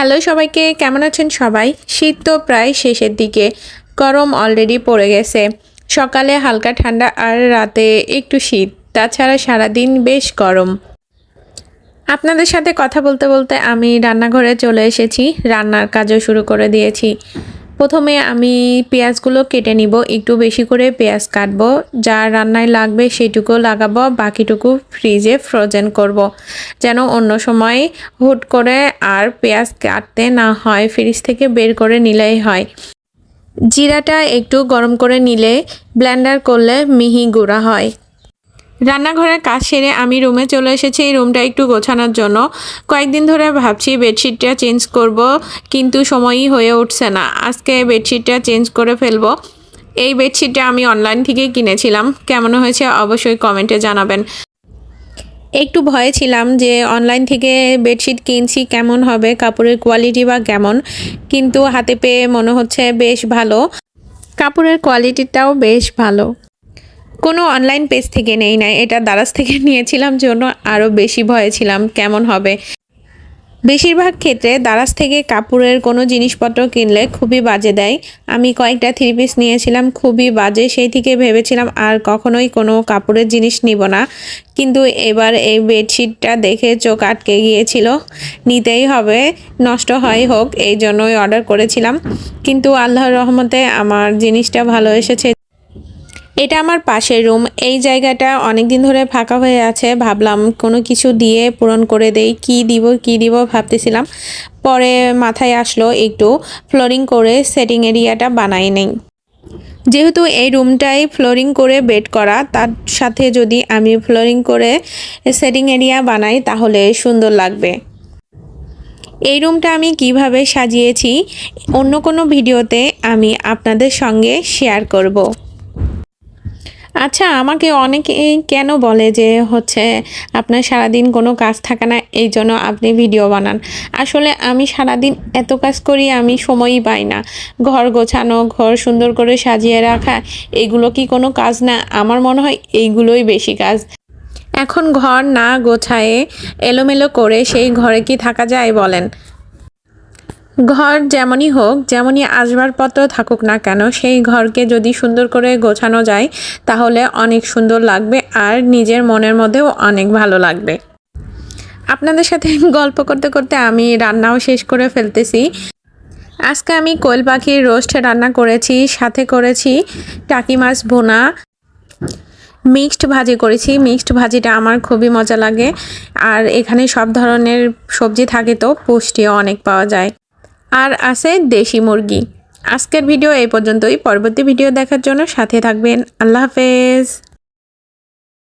Hello সবাইকে, কেমন আছেন সবাই? শীত তো প্রায় শেষের দিকে, গরম অলরেডি পড়ে গেছে। সকালে হালকা ঠান্ডা আর রাতে একটু শীত, তাছাড়া সারাদিন বেশ গরম। আপনাদের সাথে কথা বলতে বলতে আমি রান্নাঘরে চলে এসেছি, রান্নার কাজও শুরু করে দিয়েছি। প্রথমে আমি পেঁয়াজগুলো কেটে নিব, একটু বেশি করে পেঁয়াজ কাটবো, যা রান্নায় লাগবে সেটুকু লাগাবো, বাকিটুকু ফ্রিজে ফ্রোজেন করব। যেন অন্য সময় হুট করে আর পেঁয়াজ কাটতে না হয়, ফ্রিজ থেকে বের করে নিলেই হয়। জিরাটা একটু গরম করে নিলে ব্লেন্ডার করলে মিহি গুঁড়া হয়। রান্নাঘরের কাজ সেরে আমি রুমে চলে এসেছি, এই রুমটা একটু গোছানোর জন্য। কয়েকদিন ধরে ভাবছি বেডশিটটা চেঞ্জ করব, কিন্তু সময়ই হয়ে উঠছে না। আজকে বেডশিটটা চেঞ্জ করে ফেলবো। এই বেডশিটটা আমি অনলাইন থেকে কিনেছিলাম, কেমন হয়েছে অবশ্যই কমেন্টে জানাবেন। একটু ভয়ে ছিলাম যে অনলাইন থেকে বেডশিট কিনছি কেমন হবে, কাপড়ের কোয়ালিটি বা কেমন, কিন্তু হাতে পেয়ে মনে হচ্ছে বেশ ভালো। কাপড়ের কোয়ালিটিটাও বেশ ভালো। কোনো অনলাইন পেজ থেকে নেই নাই, এটা দারাজ থেকে নিয়েছিলাম জন্য আরও বেশি ভয়ে ছিলাম কেমন হবে। বেশিরভাগ ক্ষেত্রে দারাজ থেকে কাপড়ের কোনো জিনিসপত্র কিনলে খুবই বাজে দেয়। আমি কয়েকটা থ্রি পিস নিয়েছিলাম, খুবই বাজে, সেই থেকে ভেবেছিলাম আর কখনোই কোনো কাপড়ের জিনিস নিব না। কিন্তু এবার এই বেডশিটটা দেখে চোখ আটকে গিয়েছিল, নিতেই হবে, নষ্ট হয় হোক, এই জন্যই অর্ডার করেছিলাম। কিন্তু আল্লাহর রহমতে আমার জিনিসটা ভালো এসেছে। এটা আমার পাশের রুম, এই জায়গাটা অনেক দিন ধরে ফাঁকা হয়ে আছে, ভাবলাম কোনো কিছু দিয়ে পূরণ করে দেই। কি দিব ভাবতেছিলাম, পরে মাথায় আসলো একটু ফ্লোরিং করে সেটিং এরিয়াটা বানাই নেই। যেহেতু এই রুমটাই ফ্লোরিং করে বেড করা, তার সাথে যদি আমি ফ্লোরিং করে সেটিং এরিয়া বানাই তাহলে সুন্দর লাগবে। এই রুমটা আমি কিভাবে সাজিয়েছি অন্য কোনো ভিডিওতে আমি আপনাদের সঙ্গে শেয়ার করব। আচ্ছা, আমাকে অনেকেই কেন বলে যে আপনার সারাদিন কোনো কাজ থাকে না, এই জন্য আপনি ভিডিও বানান। আসলে আমি সারাদিন এত কাজ করি, আমি সময়ই পাই না। ঘর গোছানো, ঘর সুন্দর করে সাজিয়ে রাখা, এগুলো কি কোনো কাজ না? আমার মনে হয় এইগুলোই বেশি কাজ। এখন ঘর না গোছায়ে এলোমেলো করে সেই ঘরে কি থাকা যায় বলেন? ঘর যেমনই হোক, যেমনই আসবাবপত্র থাকুক না কেন, সেই ঘরকে যদি সুন্দর করে গোছানো যায় তাহলে অনেক সুন্দর লাগবে আর নিজের মনের মধ্যেও অনেক ভালো লাগবে। আপনাদের সাথে গল্প করতে করতে আমি রান্নাও শেষ করে ফেলতেছি। আজকে আমি কোয়েল পাখির রোস্ট রান্না করেছি, সাথে করেছি টাকি মাছ ভুনা, মিক্সড ভাজি করেছি। মিক্সড ভাজিটা আমার খুবই মজা লাগে, আর এখানে সব ধরনের সবজি থাকে তো পুষ্টিও অনেক পাওয়া যায়। আর আছে দেশি মুরগি। আজকের ভিডিও এই পর্যন্তই। পরবর্তী ভিডিও দেখার জন্য সাথে থাকবেন। আল্লাহ হাফেজ।